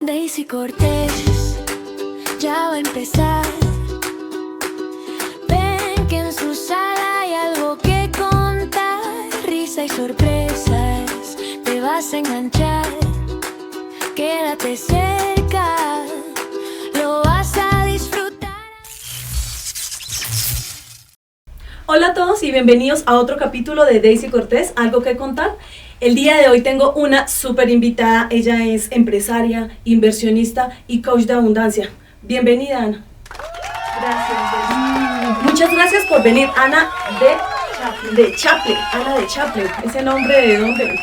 Daisy Cortés ya va a empezar. Ven que en su sala hay algo que contar. Risa y sorpresas, te vas a enganchar. Quédate cerca, lo vas a disfrutar. Hola a todos y bienvenidos a otro capítulo de Daisy Cortés, algo que contar. El día de hoy tengo una súper invitada. Ella es empresaria, inversionista y coach de abundancia. Bienvenida, Ana. Gracias. Muchas gracias por venir, Ana de Chaple. Ana de Chaple. ¿Ese nombre de dónde?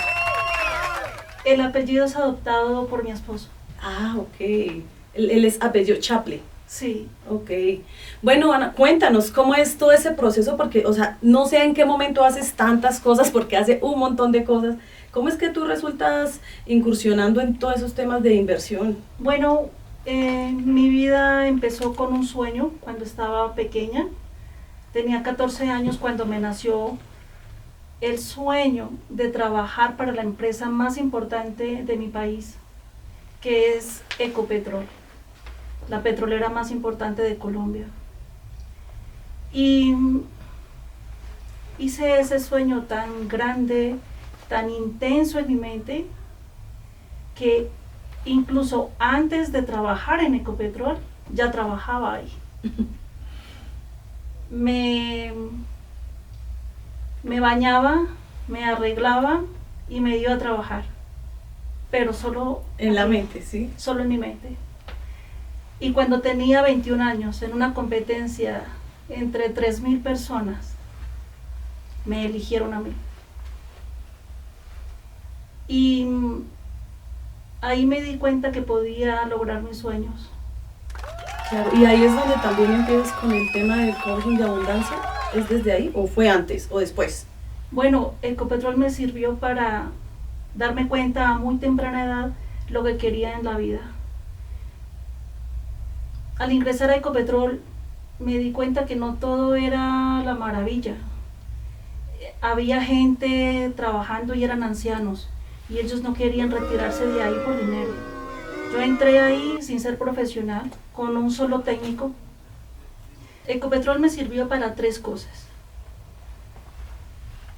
El apellido es adoptado por mi esposo. Ah, ok. Él es apellido Chaple. Sí. Ok. Bueno, Ana, cuéntanos, ¿cómo es todo ese proceso? Porque, no sé en qué momento haces tantas cosas, porque hace un montón de cosas. ¿Cómo es que tú resultas incursionando en todos esos temas de inversión? Bueno, mi vida empezó con un sueño cuando estaba pequeña. Tenía 14 años cuando me nació el sueño de trabajar para la empresa más importante de mi país, que es Ecopetrol, la petrolera más importante de Colombia. Y hice ese sueño tan grande, tan intenso en mi mente, que incluso antes de trabajar en Ecopetrol, ya trabajaba ahí. Me bañaba, me arreglaba y me iba a trabajar, pero solo En la mente, ¿sí? Solo en mi mente. Y cuando tenía 21 años, en una competencia entre 3,000 personas, me eligieron a mí. Y ahí me di cuenta que podía lograr mis sueños. Claro, y ahí es donde también empiezas con el tema del coaching de abundancia. ¿Es desde ahí o fue antes o después? Bueno, Ecopetrol me sirvió para darme cuenta a muy temprana edad lo que quería en la vida. Al ingresar a Ecopetrol me di cuenta que no todo era la maravilla. Había gente trabajando y eran ancianos y ellos no querían retirarse de ahí por dinero. Yo entré ahí sin ser profesional, con un solo técnico. Ecopetrol me sirvió para 3 cosas.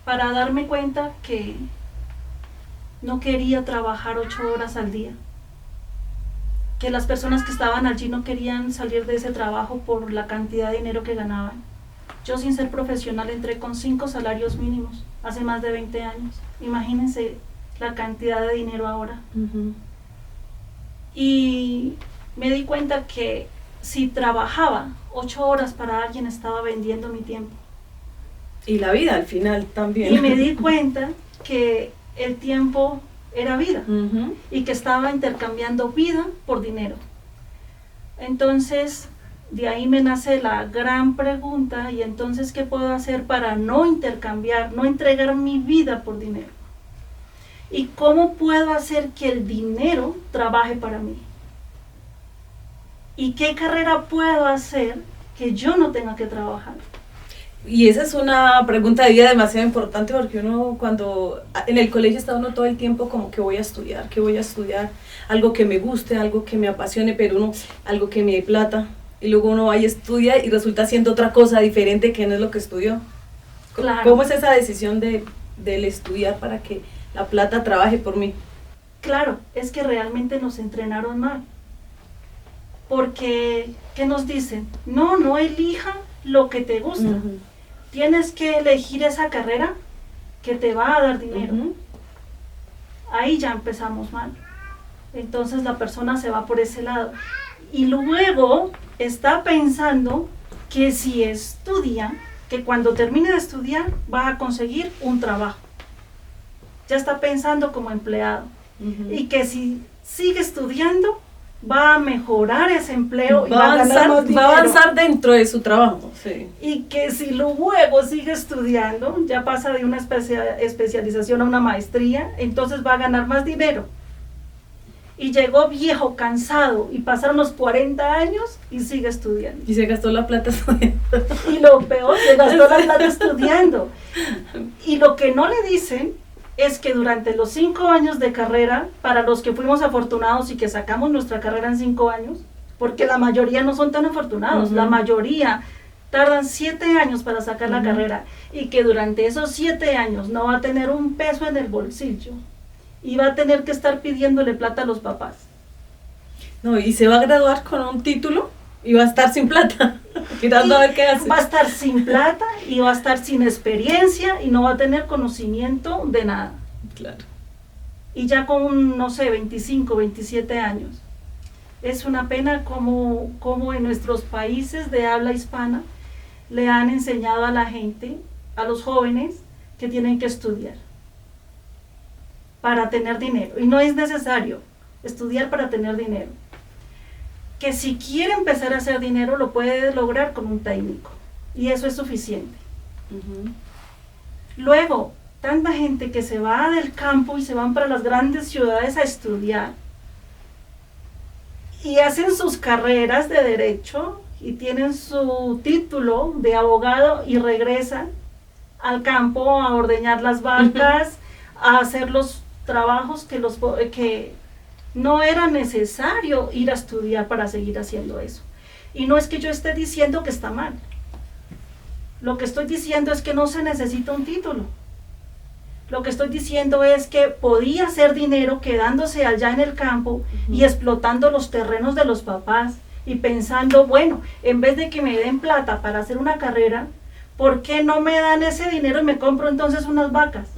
Para darme cuenta que no quería trabajar 8 horas al día, que las personas que estaban allí no querían salir de ese trabajo por la cantidad de dinero que ganaban. Yo, sin ser profesional, entré con 5 salarios mínimos hace más de 20 años. Imagínense la cantidad de dinero ahora. Uh-huh. Y me di cuenta que si trabajaba 8 horas para alguien, estaba vendiendo mi tiempo. Y la vida al final también. Y me di cuenta que el tiempo era vida. Uh-huh. Y que estaba intercambiando vida por dinero. Entonces, de ahí me nace la gran pregunta: ¿y entonces qué puedo hacer para no intercambiar, no entregar mi vida por dinero? ¿Y cómo puedo hacer que el dinero trabaje para mí? ¿Y qué carrera puedo hacer que yo no tenga que trabajar? Y esa es una pregunta de vida demasiado importante, porque uno cuando en el colegio está uno todo el tiempo como que voy a estudiar, algo que me guste, algo que me apasione, pero uno, algo que me dé plata, y luego uno va y estudia y resulta haciendo otra cosa diferente que no es lo que estudió. Claro. ¿Cómo es esa decisión del estudiar para que la plata trabaje por mí? Claro, es que realmente nos entrenaron mal. Porque, ¿qué nos dicen? No elija lo que te gusta. Uh-huh. Tienes que elegir esa carrera que te va a dar dinero. Uh-huh. Ahí ya empezamos mal. Entonces la persona se va por ese lado. Y luego está pensando que si estudia, que cuando termine de estudiar va a conseguir un trabajo. Ya está pensando como empleado. Uh-huh. Y que si sigue estudiando, va a mejorar ese empleo y va a avanzar dentro de su trabajo. Sí. Y que si luego sigue estudiando, ya pasa de una especialización a una maestría, entonces va a ganar más dinero. Y llegó viejo, cansado, y pasaron los 40 años y sigue estudiando. Y se gastó la plata estudiando. Y lo peor, se gastó la plata estudiando. Y lo que no le dicen es que durante los 5 años de carrera, para los que fuimos afortunados y que sacamos nuestra carrera en 5 años, porque la mayoría no son tan afortunados, la mayoría tardan 7 años para sacar la carrera, y que durante esos 7 años no va a tener un peso en el bolsillo, y va a tener que estar pidiéndole plata a los papás. No, y se va a graduar con un título y va a estar sin plata, mirando a ver qué hace. Va a estar sin plata y va a estar sin experiencia y no va a tener conocimiento de nada. Claro. Y ya con, no sé, 25, 27 años. Es una pena como en nuestros países de habla hispana le han enseñado a la gente, a los jóvenes, que tienen que estudiar para tener dinero. Y no es necesario estudiar para tener dinero. Que si quiere empezar a hacer dinero lo puede lograr con un técnico. Y eso es suficiente. Luego, tanta gente que se va del campo y se van para las grandes ciudades a estudiar y hacen sus carreras de derecho y tienen su título de abogado y regresan al campo a ordeñar las vacas, a hacer los trabajos que no era necesario ir a estudiar para seguir haciendo eso. Y no es que yo esté diciendo que está mal. Lo que estoy diciendo es que no se necesita un título. Lo que estoy diciendo es que podía hacer dinero quedándose allá en el campo y explotando los terrenos de los papás y pensando, bueno, en vez de que me den plata para hacer una carrera, ¿por qué no me dan ese dinero y me compro entonces unas vacas?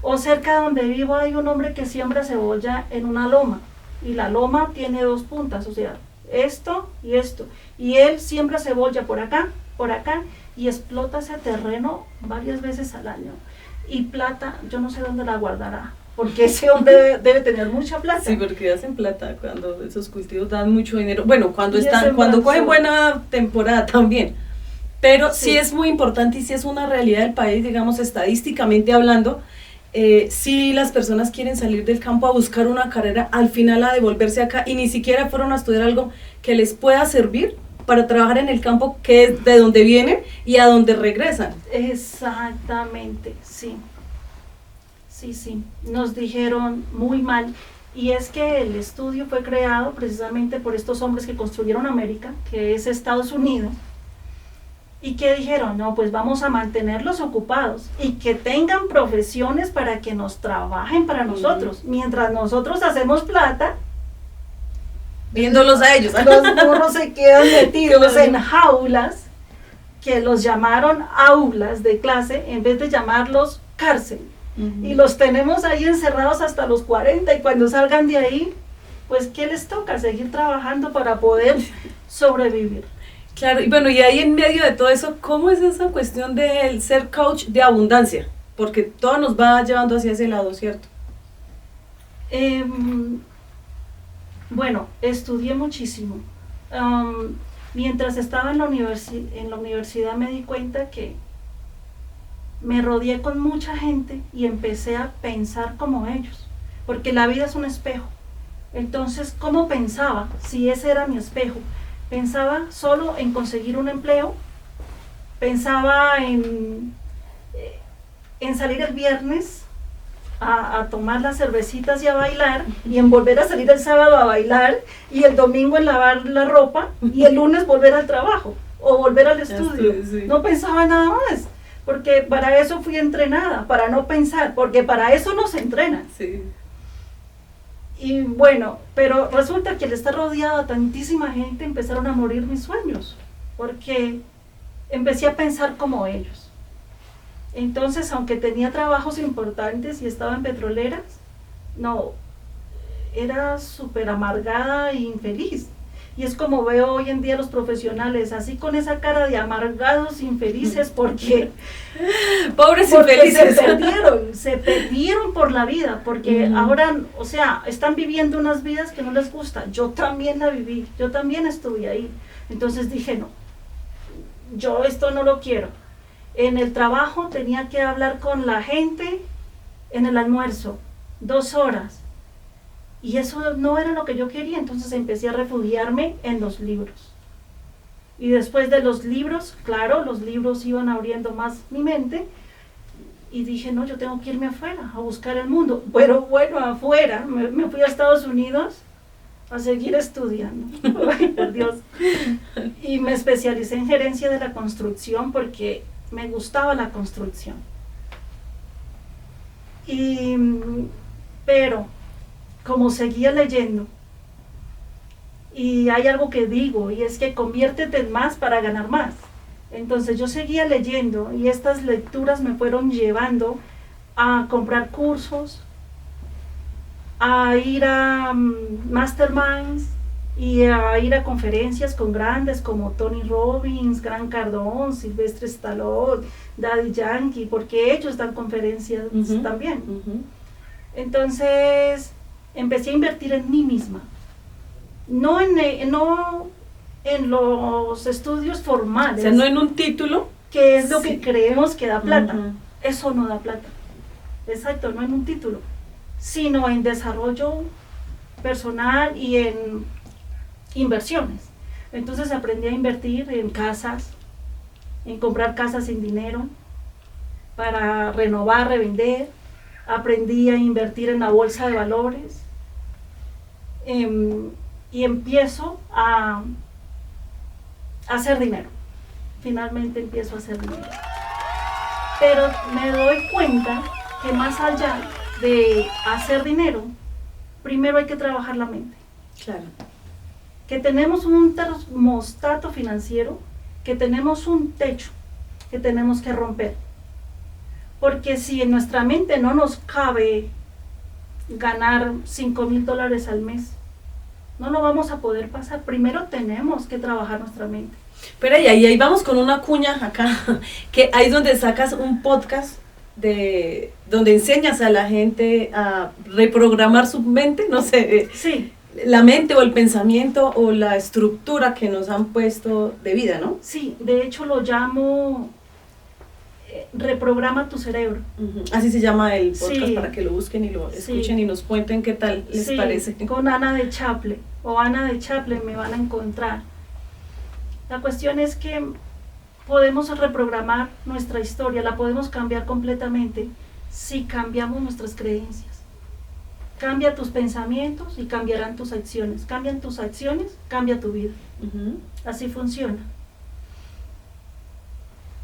O cerca de donde vivo hay un hombre que siembra cebolla en una loma, y la loma tiene 2 puntas, o sea, esto, y él siembra cebolla por acá, y explota ese terreno varias veces al año. Y plata, yo no sé dónde la guardará, porque ese hombre debe tener mucha plata. Sí, porque hacen plata cuando esos cultivos dan mucho dinero. Bueno, cuando cogen buena temporada también. Pero sí es muy importante y sí es una realidad del país, digamos, estadísticamente hablando. Si las personas quieren salir del campo a buscar una carrera, al final a devolverse acá y ni siquiera fueron a estudiar algo que les pueda servir para trabajar en el campo, que es de donde vienen y a donde regresan. Exactamente, sí. Sí, nos dijeron muy mal. Y es que el estudio fue creado precisamente por estos hombres que construyeron América, que es Estados Unidos, y que dijeron, no, pues vamos a mantenerlos ocupados y que tengan profesiones para que nos trabajen para nosotros. Mientras nosotros hacemos plata, viéndolos a ellos. Los burros se quedan metidos en jaulas, que los llamaron aulas de clase en vez de llamarlos cárcel. Y los tenemos ahí encerrados hasta los 40, y cuando salgan de ahí, pues ¿qué les toca? Seguir trabajando para poder sobrevivir. Claro, y bueno, y ahí en medio de todo eso, ¿cómo es esa cuestión del ser coach de abundancia? Porque todo nos va llevando hacia ese lado, ¿cierto? Bueno, estudié muchísimo. Mientras estaba en la universidad me di cuenta que me rodeé con mucha gente y empecé a pensar como ellos, porque la vida es un espejo. Entonces, ¿cómo pensaba? Si ese era mi espejo. Pensaba solo en conseguir un empleo, pensaba en salir el viernes a tomar las cervecitas y a bailar, y en volver a salir el sábado a bailar, y el domingo en lavar la ropa, y el lunes volver al trabajo o volver al estudio. Sí. No pensaba nada más, porque para eso fui entrenada, para no pensar, porque para eso nos entrenan. Sí. Y bueno, pero resulta que al estar rodeado de tantísima gente empezaron a morir mis sueños, porque empecé a pensar como ellos. Entonces, aunque tenía trabajos importantes y estaba en petroleras, no, era súper amargada e infeliz. Y es como veo hoy en día a los profesionales, así con esa cara de amargados, infelices, porque pobres infelices, se perdieron por la vida, porque ahora, o sea, están viviendo unas vidas que no les gustan. Yo también la viví, yo también estuve ahí. Entonces dije, no, yo esto no lo quiero. En el trabajo tenía que hablar con la gente en el almuerzo, 2 horas. Y eso no era lo que yo quería, entonces empecé a refugiarme en los libros. Y después de los libros, claro, los libros iban abriendo más mi mente, Y dije, no, yo tengo que irme afuera a buscar el mundo. Pero bueno, afuera, me fui a Estados Unidos a seguir estudiando. Ay, por Dios. Y me especialicé en gerencia de la construcción porque me gustaba la construcción. Pero como seguía leyendo, y hay algo que digo, y es que conviértete en más para ganar más. Entonces yo seguía leyendo y estas lecturas me fueron llevando a comprar cursos, a ir a masterminds y a ir a conferencias con grandes como Tony Robbins, Grant Cardone, Sylvester Stallone, Daddy Yankee, porque ellos dan conferencias también. Entonces empecé a invertir en mí misma, no en los estudios formales. O sea, no en un título. Que es lo que creemos que da plata. Eso no da plata. Exacto, no en un título, sino en desarrollo personal y en inversiones. Entonces aprendí a invertir en casas, en comprar casas sin dinero, para renovar, revender. Aprendí a invertir en la bolsa de valores. Y empiezo a hacer dinero. Finalmente empiezo a hacer dinero. Pero me doy cuenta que más allá de hacer dinero, primero hay que trabajar la mente. Claro. Que tenemos un termostato financiero, que tenemos un techo que tenemos que romper. Porque si en nuestra mente no nos cabe ganar $5,000 al mes, no lo vamos a poder pasar. Primero tenemos que trabajar nuestra mente. Pero ahí vamos con una cuña acá, que ahí es donde sacas un podcast donde enseñas a la gente a reprogramar su mente, no sé, sí, la mente o el pensamiento o la estructura que nos han puesto de vida, ¿no? Sí, de hecho lo llamo Reprograma tu cerebro. Así se llama el podcast, sí, para que lo busquen y lo escuchen y nos cuenten qué tal les parece. Con Ana de Chaplin o Ana de Chaplin me van a encontrar. La cuestión es que podemos reprogramar nuestra historia, la podemos cambiar completamente si cambiamos nuestras creencias. Cambia tus pensamientos y cambiarán tus acciones. Cambian tus acciones, cambia tu vida. Así funciona.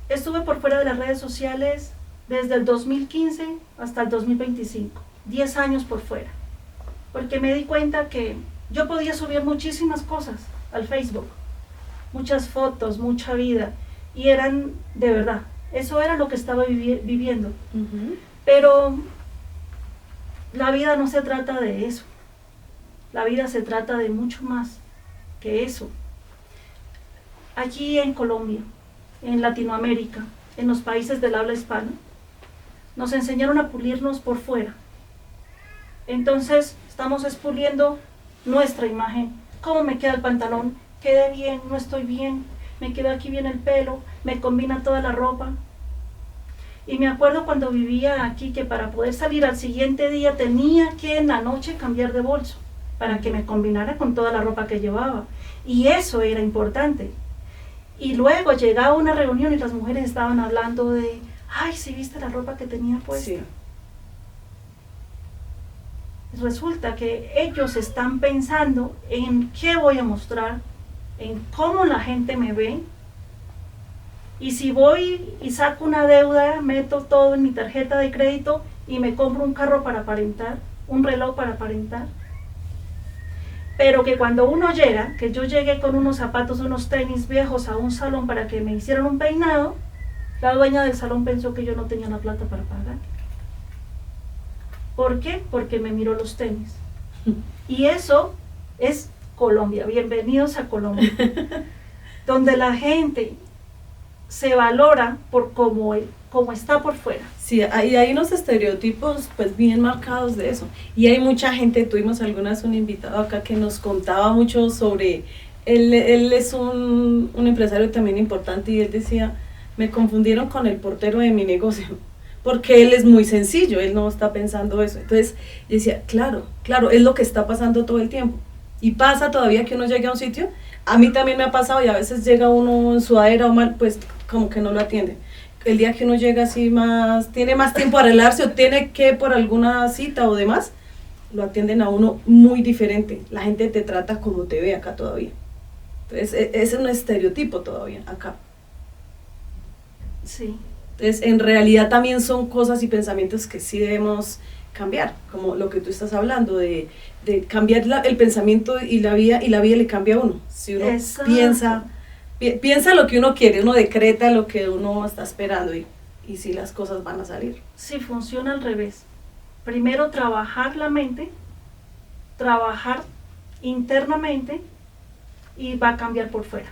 Estuve por fuera de las redes sociales desde el 2015 hasta el 2025, 10 años por fuera, porque me di cuenta que yo podía subir muchísimas cosas al Facebook, muchas fotos, mucha vida, y eran de verdad, eso era lo que estaba viviendo. Pero la vida no se trata de eso, la vida se trata de mucho más que eso. Aquí en Colombia, en Latinoamérica, en los países del habla hispana, nos enseñaron a pulirnos por fuera. Entonces estamos expuliendo nuestra imagen. ¿Cómo me queda el pantalón? ¿Quedé bien? ¿No estoy bien? ¿Me quedó aquí bien el pelo? ¿Me combina toda la ropa? Y me acuerdo cuando vivía aquí que para poder salir al siguiente día tenía que en la noche cambiar de bolso para que me combinara con toda la ropa que llevaba. Y eso era importante. Y luego llegaba una reunión y las mujeres estaban hablando de, ay, ¿sí viste la ropa que tenía puesta? Sí. Resulta que ellos están pensando en qué voy a mostrar, en cómo la gente me ve. Y si voy y saco una deuda, meto todo en mi tarjeta de crédito y me compro un carro para aparentar, un reloj para aparentar. Pero que cuando uno llega, que yo llegué con unos zapatos, unos tenis viejos a un salón para que me hicieran un peinado, la dueña del salón pensó que yo no tenía la plata para pagar. ¿Por qué? Porque me miró los tenis. Y eso es Colombia. Bienvenidos a Colombia. Donde la gente se valora por cómo está por fuera. Sí, hay unos estereotipos pues bien marcados de eso. Y hay mucha gente, tuvimos un invitado acá que nos contaba mucho sobre, él es un empresario también importante y él decía, me confundieron con el portero de mi negocio, porque él es muy sencillo, él no está pensando eso. Entonces decía, claro, es lo que está pasando todo el tiempo. Y pasa todavía que uno llegue a un sitio, a mí también me ha pasado y a veces llega uno en sudadera o mal, pues como que no lo atienden. el día que uno llega así más, tiene más tiempo a arreglarse o tiene que por alguna cita o demás, lo atienden a uno muy diferente. La gente te trata como te ve acá todavía. Entonces, es un estereotipo todavía acá. Sí. Entonces, en realidad también son cosas y pensamientos que sí debemos cambiar, como lo que tú estás hablando, de cambiar el pensamiento y la vida le cambia a uno. Si uno piensa lo que uno quiere, uno decreta lo que uno está esperando y si las cosas van a salir. Sí, funciona al revés. Primero trabajar la mente, trabajar internamente y va a cambiar por fuera.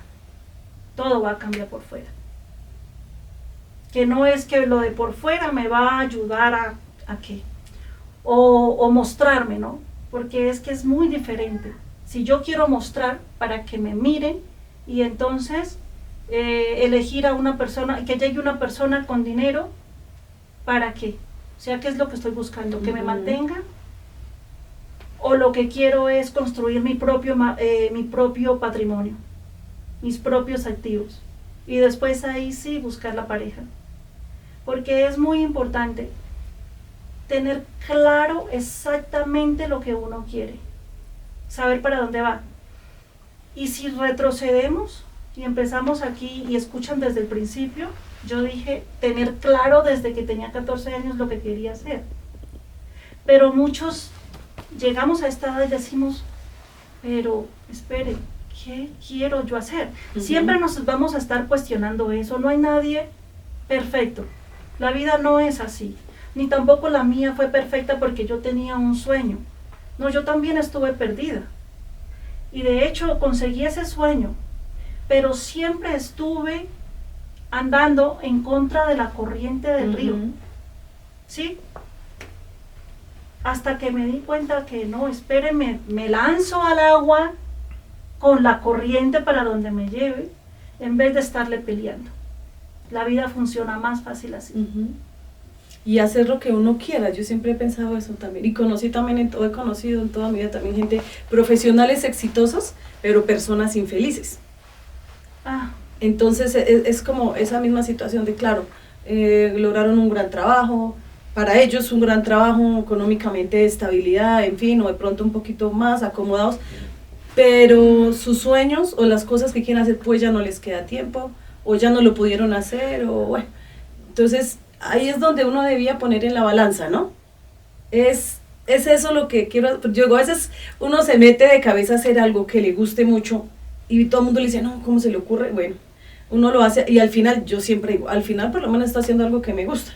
Todo va a cambiar por fuera. Que no es que lo de por fuera me va a ayudar a qué. O mostrarme, ¿no? Porque es que es muy diferente. Si yo quiero mostrar para que me miren y entonces elegir a una persona, que llegue una persona con dinero, ¿para qué? O sea, ¿qué es lo que estoy buscando? ¿Que me mantenga? ¿O lo que quiero es construir mi propio patrimonio, mis propios activos? Y después ahí sí buscar la pareja. Porque es muy importante tener claro exactamente lo que uno quiere, saber para dónde va. Y si retrocedemos y empezamos aquí y escuchan desde el principio, yo dije tener claro desde que tenía 14 años lo que quería hacer. Pero muchos llegamos a esta edad y decimos, pero espere, ¿qué quiero yo hacer? Siempre nos vamos a estar cuestionando eso, no hay nadie perfecto. La vida no es así, ni tampoco la mía fue perfecta porque yo tenía un sueño. No, yo también estuve perdida. Y de hecho conseguí ese sueño, pero siempre estuve andando en contra de la corriente del río. ¿Sí? Hasta que me di cuenta que no, espérenme, me lanzo al agua con la corriente para donde me lleve, en vez de estarle peleando. La vida funciona más fácil así. Y hacer lo que uno quiera, yo siempre he pensado eso también, y conocí también, he conocido en toda mi vida también gente, profesionales exitosos, pero personas infelices. Entonces es como esa misma situación de, claro, lograron un gran trabajo, para ellos un gran trabajo, económicamente estabilidad, en fin, o de pronto un poquito más acomodados, pero sus sueños o las cosas que quieren hacer, pues ya no les queda tiempo, o ya no lo pudieron hacer, o bueno, entonces ahí es donde uno debía poner en la balanza, ¿no? Es eso lo que quiero, yo digo, a veces uno se mete de cabeza a hacer algo que le guste mucho, y todo el mundo le dice, no, ¿cómo se le ocurre? Bueno, uno lo hace, y al final, yo siempre digo, al final por lo menos está haciendo algo que me gusta,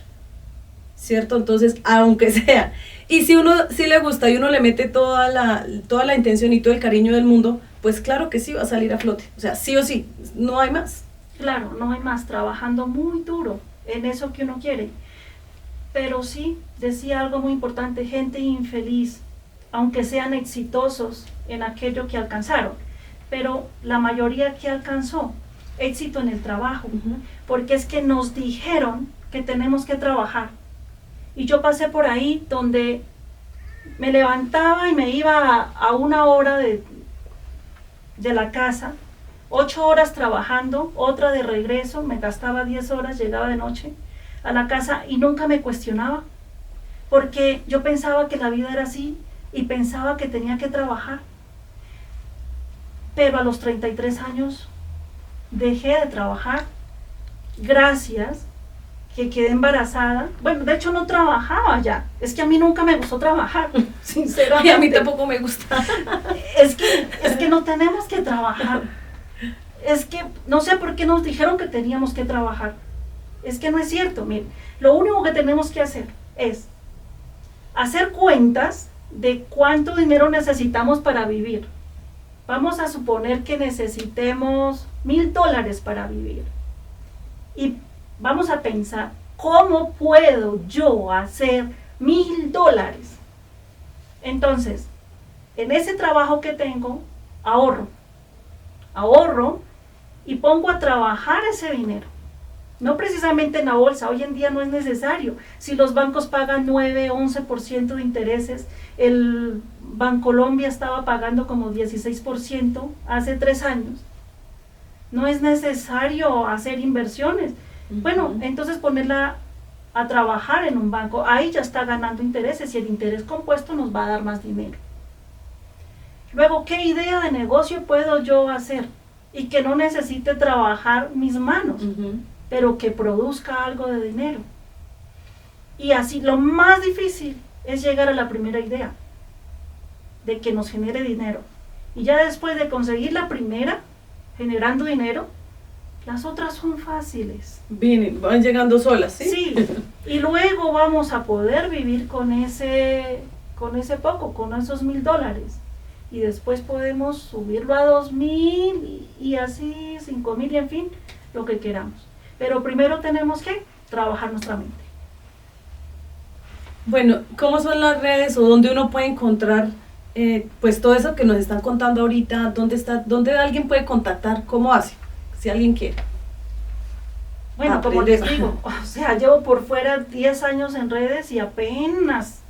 ¿cierto? Entonces, aunque sea, y si uno sí le gusta y uno le mete toda la intención y todo el cariño del mundo, pues claro que sí va a salir a flote, o sea, sí o sí, no hay más. Claro, no hay más, trabajando muy duro en eso que uno quiere. Pero sí, decía algo muy importante, gente infeliz, aunque sean exitosos en aquello que alcanzaron, pero la mayoría que alcanzó éxito en el trabajo, porque es que nos dijeron que tenemos que trabajar. Y yo pasé por ahí donde me levantaba y me iba a 1 hora de la casa, 8 horas trabajando, otra de regreso, me gastaba 10 horas, llegaba de noche a la casa y nunca me cuestionaba, porque yo pensaba que la vida era así y pensaba que tenía que trabajar. Pero a los 33 años dejé de trabajar, gracias que quedé embarazada. Bueno, de hecho no trabajaba ya, es que a mí nunca me gustó trabajar, sinceramente. Y a mí tampoco me gusta. Es que no tenemos que trabajar. Es que no sé por qué nos dijeron que teníamos que trabajar. Es que no es cierto. Miren, lo único que tenemos que hacer es hacer cuentas de cuánto dinero necesitamos para vivir. Vamos a suponer que necesitemos $1,000 para vivir. Y vamos a pensar, ¿cómo puedo yo hacer $1,000? Entonces, en ese trabajo que tengo, ahorro y pongo a trabajar ese dinero. No precisamente en la bolsa, hoy en día no es necesario. Si los bancos pagan 9, 11% de intereses, el Bancolombia estaba pagando como 16% hace 3 años. No es necesario hacer inversiones. Bueno, entonces ponerla a trabajar en un banco, ahí ya está ganando intereses y el interés compuesto nos va a dar más dinero. Luego, ¿qué idea de negocio puedo yo hacer? Y que no necesite trabajar mis manos, pero que produzca algo de dinero. Y así, lo más difícil es llegar a la primera idea, de que nos genere dinero. Y ya después de conseguir la primera, generando dinero, las otras son fáciles. Van llegando solas, ¿sí? Sí, y luego vamos a poder vivir con ese poco, con esos $1,000. Y después podemos subirlo a 2,000 y así 5,000 y en fin, lo que queramos. Pero primero tenemos que trabajar nuestra mente. Bueno, ¿cómo son las redes o dónde uno puede encontrar pues todo eso que nos están contando ahorita? ¿Dónde alguien puede contactar? ¿Cómo hace? Si alguien quiere. Bueno, como les digo, o sea, llevo por fuera 10 años en redes y apenas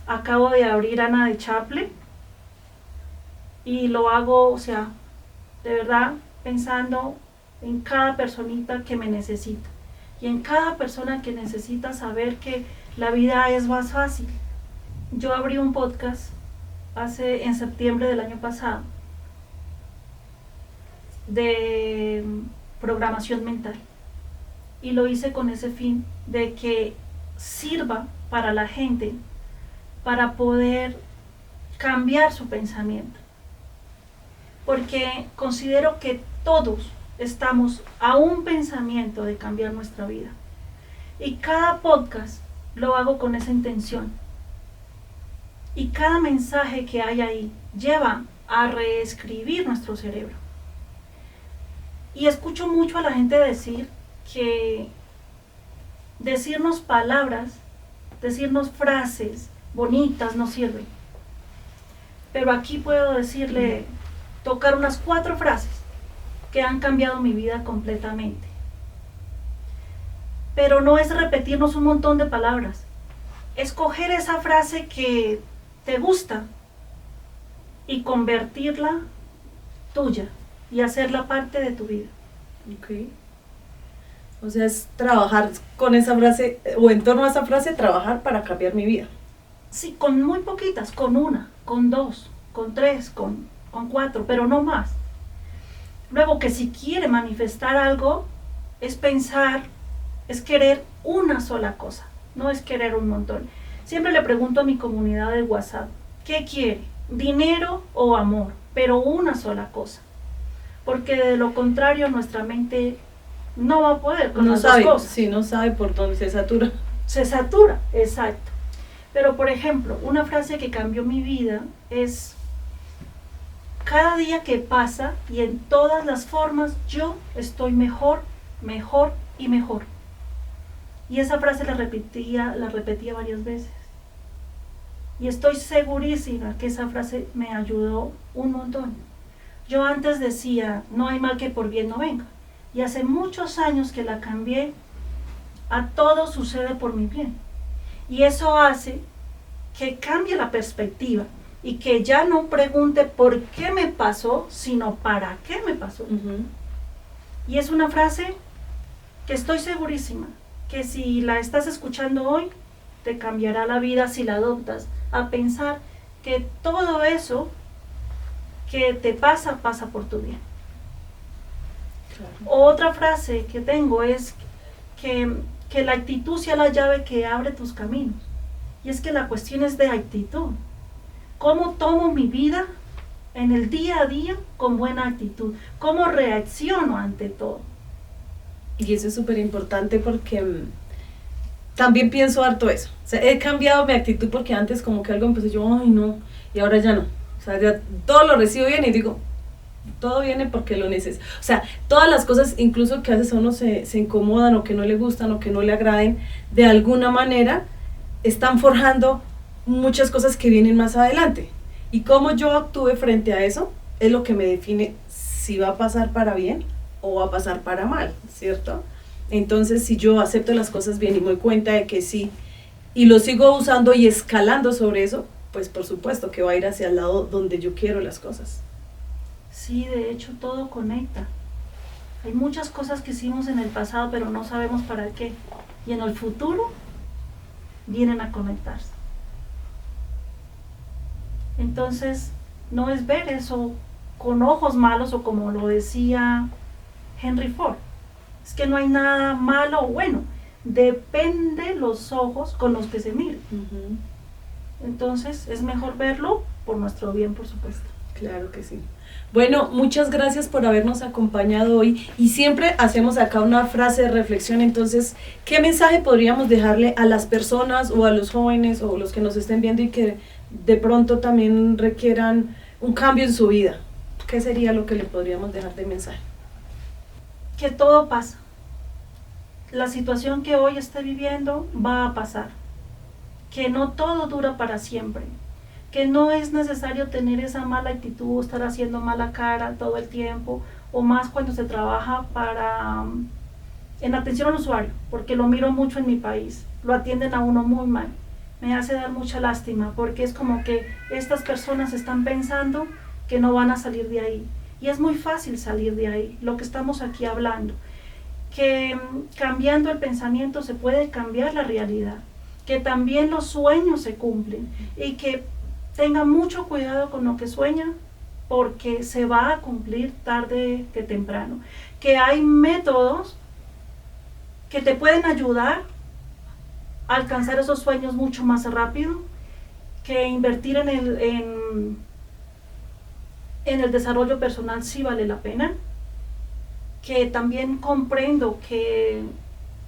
acabo de abrir Ana de Chaple. Y lo hago, o sea, de verdad, pensando en cada personita que me necesita. Y en cada persona que necesita saber que la vida es más fácil. Yo abrí un podcast en septiembre del año pasado de programación mental. Y lo hice con ese fin de que sirva para la gente para poder cambiar su pensamiento. Porque considero que todos estamos a un pensamiento de cambiar nuestra vida. Y cada podcast lo hago con esa intención. Y cada mensaje que hay ahí lleva a reescribir nuestro cerebro. Y escucho mucho a la gente decir que decirnos palabras, decirnos frases bonitas no sirven. Pero aquí puedo decirle, tocar unas 4 frases que han cambiado mi vida completamente. Pero no es repetirnos un montón de palabras. Escoger esa frase que te gusta y convertirla tuya y hacerla parte de tu vida. Ok. O sea, es trabajar con esa frase, o en torno a esa frase, trabajar para cambiar mi vida. Sí, con muy poquitas, con 1, con 2, con 3, con 4, pero no más. Luego que si quiere manifestar algo, es pensar, es querer una sola cosa, no es querer un montón. Siempre le pregunto a mi comunidad de WhatsApp, ¿qué quiere? ¿Dinero o amor? Pero una sola cosa. Porque de lo contrario nuestra mente no va a poder con las dos cosas. Sí, no sabe por dónde se satura. Se satura, exacto. Pero por ejemplo, una frase que cambió mi vida es: cada día que pasa y en todas las formas yo estoy mejor, mejor y mejor. Y esa frase la repetía varias veces. Y estoy segurísima que esa frase me ayudó un montón. Yo antes decía, no hay mal que por bien no venga. Y hace muchos años que la cambié a todo sucede por mi bien. Y eso hace que cambie la perspectiva y que ya no pregunte por qué me pasó, sino para qué me pasó. Y es una frase que estoy segurísima que si la estás escuchando hoy, te cambiará la vida si la adoptas a pensar que todo eso que te pasa, pasa por tu bien. Claro. Otra frase que tengo es que la actitud sea la llave que abre tus caminos. Y es que la cuestión es de actitud. ¿Cómo tomo mi vida en el día a día con buena actitud? ¿Cómo reacciono ante todo? Y eso es súper importante porque también pienso harto eso. O sea, he cambiado mi actitud porque antes como que algo empecé yo, ay no, y ahora ya no. O sea, ya todo lo recibo bien y digo, todo viene porque lo necesito. O sea, todas las cosas incluso que a veces a uno se incomodan o que no le gustan o que no le agraden, de alguna manera están forjando muchas cosas que vienen más adelante. Y cómo yo actúe frente a eso es lo que me define si va a pasar para bien o va a pasar para mal, ¿cierto? Entonces, si yo acepto las cosas bien y me doy cuenta de que sí, y lo sigo usando y escalando sobre eso, pues por supuesto que va a ir hacia el lado donde yo quiero las cosas. Sí, de hecho todo conecta. Hay muchas cosas que hicimos en el pasado, pero no sabemos para qué. Y en el futuro vienen a conectarse. Entonces, no es ver eso con ojos malos o como lo decía Henry Ford. Es que no hay nada malo o bueno. Depende los ojos con los que se mire. Entonces, es mejor verlo por nuestro bien, por supuesto. Claro que sí. Bueno, muchas gracias por habernos acompañado hoy y siempre hacemos acá una frase de reflexión. Entonces, ¿qué mensaje podríamos dejarle a las personas o a los jóvenes o los que nos estén viendo y que de pronto también requieran un cambio en su vida? ¿Qué sería lo que le podríamos dejar de mensaje? Que todo pasa. La situación que hoy esté viviendo va a pasar. Que no todo dura para siempre. Que no es necesario tener esa mala actitud, estar haciendo mala cara todo el tiempo, o más cuando se trabaja en atención al usuario, porque lo miro mucho en mi país, lo atienden a uno muy mal. Me hace dar mucha lástima, porque es como que estas personas están pensando que no van a salir de ahí, y es muy fácil salir de ahí, lo que estamos aquí hablando, que cambiando el pensamiento se puede cambiar la realidad, que también los sueños se cumplen, y que tenga mucho cuidado con lo que sueña, porque se va a cumplir tarde que temprano. Que hay métodos que te pueden ayudar a alcanzar esos sueños mucho más rápido, que invertir en el desarrollo personal sí vale la pena. Que también comprendo que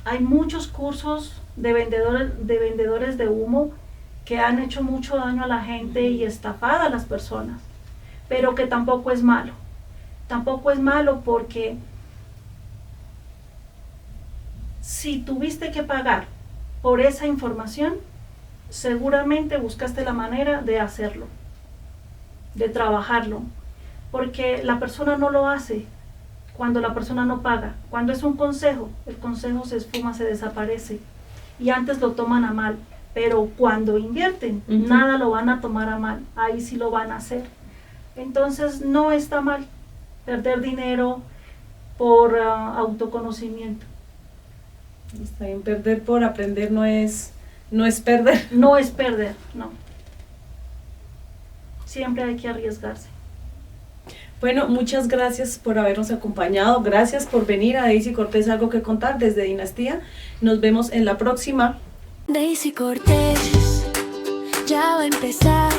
hay muchos cursos de vendedores de humo que han hecho mucho daño a la gente y estafado a las personas, pero que tampoco es malo. Tampoco es malo, porque si tuviste que pagar por esa información, seguramente buscaste la manera de hacerlo, de trabajarlo, porque la persona no lo hace cuando la persona no paga. Cuando es un consejo, el consejo se esfuma, se desaparece, y antes lo toman a mal. Pero cuando invierten, nada lo van a tomar a mal, ahí sí lo van a hacer. Entonces no está mal perder dinero por autoconocimiento. Está bien, perder por aprender no es perder. No es perder, no. Siempre hay que arriesgarse. Bueno, muchas gracias por habernos acompañado, gracias por venir a Daisy Cortés Algo que Contar desde Dinastía. Nos vemos en la próxima. Daisy Cortés ya va a empezar.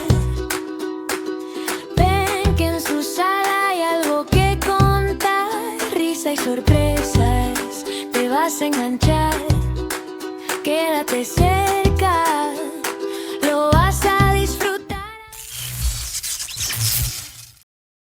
Ven que en su sala hay algo que contar, risa y sorpresas, te vas a enganchar. Quédate cerca.